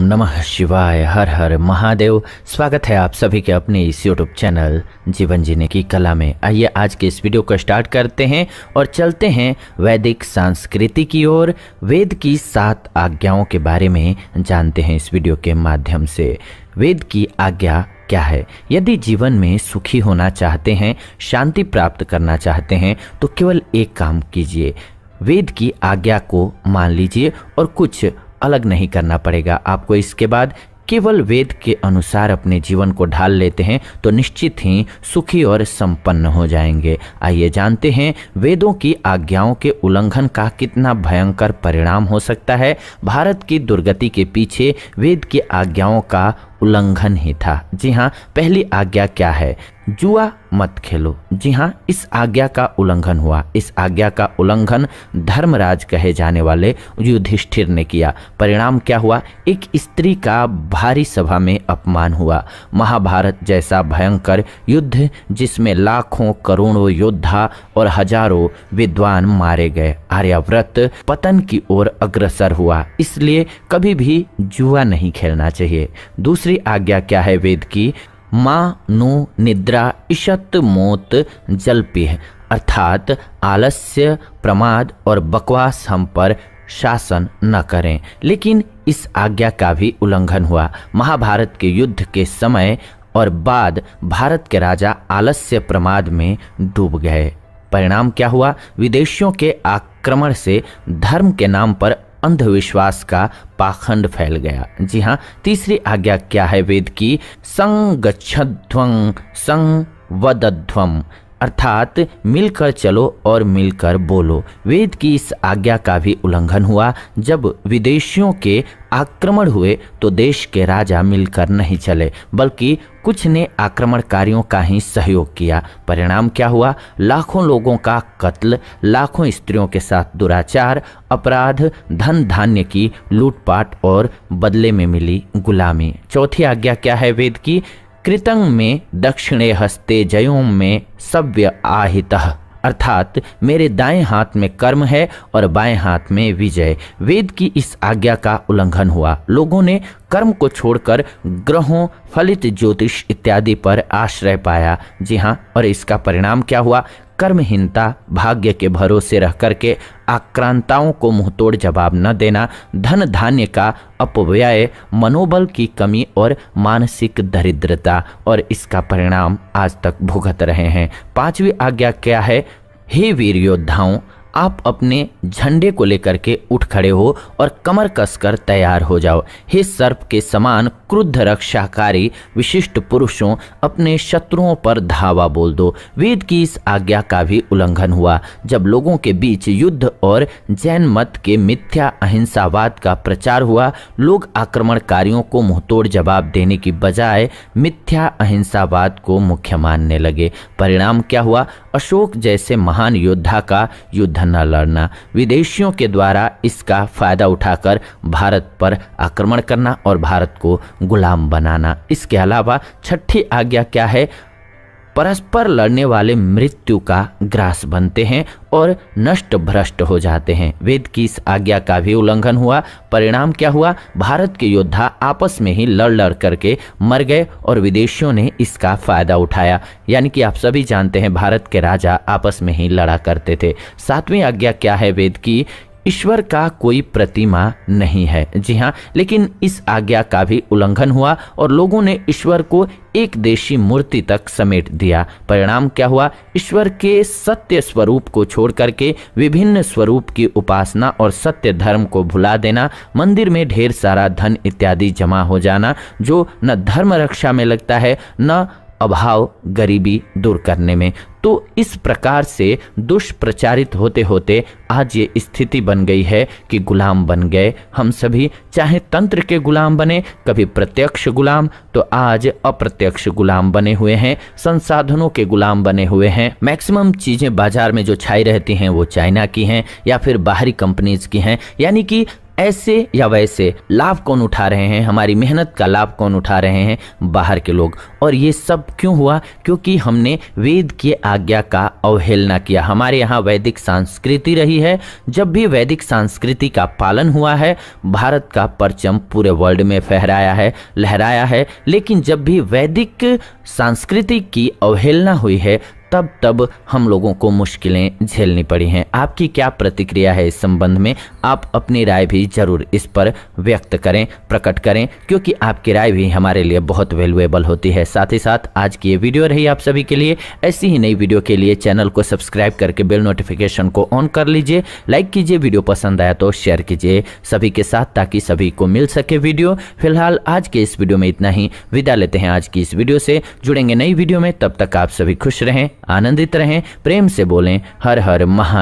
नमः शिवाय। हर हर महादेव। स्वागत है आप सभी के अपने इस यूट्यूब चैनल जीवन जीने की कला में। आइए आज के इस वीडियो को स्टार्ट करते हैं और चलते हैं वैदिक संस्कृति की ओर। वेद की 7 आज्ञाओं के बारे में जानते हैं इस वीडियो के माध्यम से। वेद की आज्ञा क्या है? यदि जीवन में सुखी होना चाहते हैं, शांति प्राप्त करना चाहते हैं तो केवल एक काम कीजिए, वेद की आज्ञा को मान लीजिए और कुछ अलग नहीं करना पड़ेगा आपको। इसके बाद केवल वेद के अनुसार अपने जीवन को ढाल लेते हैं तो निश्चित ही सुखी और संपन्न हो जाएंगे। आइए जानते हैं वेदों की आज्ञाओं के उल्लंघन का कितना भयंकर परिणाम हो सकता है। भारत की दुर्गति के पीछे वेद की आज्ञाओं का उल्लंघन ही था। जी हाँ, पहली आज्ञा क्या है? जुआ मत खेलो। जी हाँ, इस आज्ञा का उल्लंघन हुआ। इस आज्ञा का उल्लंघन धर्मराज कहे जाने वाले युधिष्ठिर ने किया। परिणाम क्या हुआ? एक स्त्री का भारी सभा में अपमान हुआ। महाभारत जैसा भयंकर युद्ध जिसमें लाखों करोड़ों योद्धा और हजारों विद्वान मारे गए, आर्यावर्त पतन की ओर अग्रसर हुआ। इसलिए कभी भी जुआ नहीं खेलना चाहिए। दूसरी आज्ञा क्या है वेद की? माँ नु निद्रा इशत मोत जल्पिह, अर्थात आलस्य, प्रमाद और बकवास हम पर शासन न करें। लेकिन इस आज्ञा का भी उल्लंघन हुआ। महाभारत के युद्ध के समय और बाद भारत के राजा आलस्य प्रमाद में डूब गए। परिणाम क्या हुआ? विदेशियों के आक्रमण से धर्म के नाम पर अंधविश्वास का पाखंड फैल गया। जी हाँ, तीसरी आज्ञा क्या है वेद की? संगच्छध्वं संवदध्वं, अर्थात मिलकर चलो और मिलकर बोलो। वेद की इस आज्ञा का भी उल्लंघन हुआ। जब विदेशियों के आक्रमण हुए तो देश के राजा मिलकर नहीं चले, बल्कि कुछ ने आक्रमणकारियों का ही सहयोग किया। परिणाम क्या हुआ? लाखों लोगों का कत्ल, लाखों स्त्रियों के साथ दुराचार, अपराध, धन धान्य की लूटपाट और बदले में मिली गुलामी। चौथी आज्ञा क्या है वेद की? कृतं में दक्षिणे हस्ते जयों में सव्य आहितः, अर्थात मेरे दाएं हाथ में कर्म है और बाएं हाथ में विजय। वेद की इस आज्ञा का उल्लंघन हुआ। लोगों ने कर्म को छोड़कर ग्रहों, फलित ज्योतिष इत्यादि पर आश्रय पाया। जी हाँ, और इसका परिणाम क्या हुआ? कर्महीनता, भाग्य के भरोसे रह करके आक्रांताओं को मुंहतोड़ जवाब न देना, धन धान्य का अपव्यय, मनोबल की कमी और मानसिक दरिद्रता, और इसका परिणाम आज तक भुगत रहे हैं। पांचवी आज्ञा क्या है? हे वीर योद्धाओं, आप अपने झंडे को लेकर के उठ खड़े हो और कमर कसकर तैयार हो जाओ। हे सर्प के समान क्रुद्ध रक्षाकारी विशिष्ट पुरुषों, अपने शत्रुओं पर धावा बोल दो। वेद की इस आज्ञा का भी उल्लंघन हुआ। जब लोगों के बीच युद्ध और जैन मत के मिथ्या अहिंसावाद का प्रचार हुआ, लोग आक्रमणकारियों को मुंहतोड़ जवाब देने की बजाय मिथ्या अहिंसावाद को मुख्य मानने लगे। परिणाम क्या हुआ? अशोक जैसे महान योद्धा का युद्ध न लड़ना, विदेशियों के द्वारा इसका फायदा उठाकर भारत पर आक्रमण करना और भारत को गुलाम बनाना। इसके अलावा छठी आज्ञा क्या है? परस्पर लड़ने वाले मृत्यु का ग्रास बनते हैं और नष्ट भ्रष्ट हो जाते हैं। वेद की इस आज्ञा का भी उल्लंघन हुआ। परिणाम क्या हुआ? भारत के योद्धा आपस में ही लड़ लड़ करके मर गए और विदेशियों ने इसका फायदा उठाया। यानी कि आप सभी जानते हैं भारत के राजा आपस में ही लड़ा करते थे। सातवीं आज्ञा क्या है वेद की? ईश्वर का कोई प्रतिमा नहीं है। जी हाँ, लेकिन इस आज्ञा का भी उल्लंघन हुआ और लोगों ने ईश्वर को एक देशी मूर्ति तक समेट दिया। परिणाम क्या हुआ? ईश्वर के सत्य स्वरूप को छोड़ करके विभिन्न स्वरूप की उपासना और सत्य धर्म को भुला देना, मंदिर में ढेर सारा धन इत्यादि जमा हो जाना, जो न धर्म रक्षा में लगता है न अभाव गरीबी दूर करने में। तो इस प्रकार से दुष्प्रचारित होते होते आज ये स्थिति बन गई है कि गुलाम बन गए हम सभी। चाहे तंत्र के गुलाम बने, कभी प्रत्यक्ष गुलाम, तो आज अप्रत्यक्ष गुलाम बने हुए हैं, संसाधनों के गुलाम बने हुए हैं। मैक्सिमम चीज़ें बाजार में जो छाई रहती हैं वो चाइना की हैं या फिर बाहरी कंपनीज की हैं। यानी कि ऐसे या वैसे लाभ कौन उठा रहे हैं, हमारी मेहनत का लाभ कौन उठा रहे हैं, बाहर के लोग। और ये सब क्यों हुआ? क्योंकि हमने वेद की आज्ञा का अवहेलना किया। हमारे यहाँ वैदिक संस्कृति रही है, जब भी वैदिक संस्कृति का पालन हुआ है, भारत का परचम पूरे वर्ल्ड में फहराया है, लहराया है। लेकिन जब भी वैदिक संस्कृति की अवहेलना हुई है, तब हम लोगों को मुश्किलें झेलनी पड़ी हैं। आपकी क्या प्रतिक्रिया है इस संबंध में? आप अपनी राय भी जरूर इस पर व्यक्त करें, प्रकट करें, क्योंकि आपकी राय भी हमारे लिए बहुत वैल्यूएबल होती है। साथ ही साथ आज की ये वीडियो रही आप सभी के लिए। ऐसी ही नई वीडियो के लिए चैनल को सब्सक्राइब करके बेल नोटिफिकेशन को ऑन कर लीजिए। लाइक कीजिए, वीडियो पसंद आया तो शेयर कीजिए सभी के साथ, ताकि सभी को मिल सके वीडियो। फिलहाल आज के इस वीडियो में इतना ही। विदा लेते हैं आज की इस वीडियो से। जुड़ेंगे नई वीडियो में, तब तक आप सभी खुश रहें, आनंदित रहें, प्रेम से बोलें हर हर महादेव।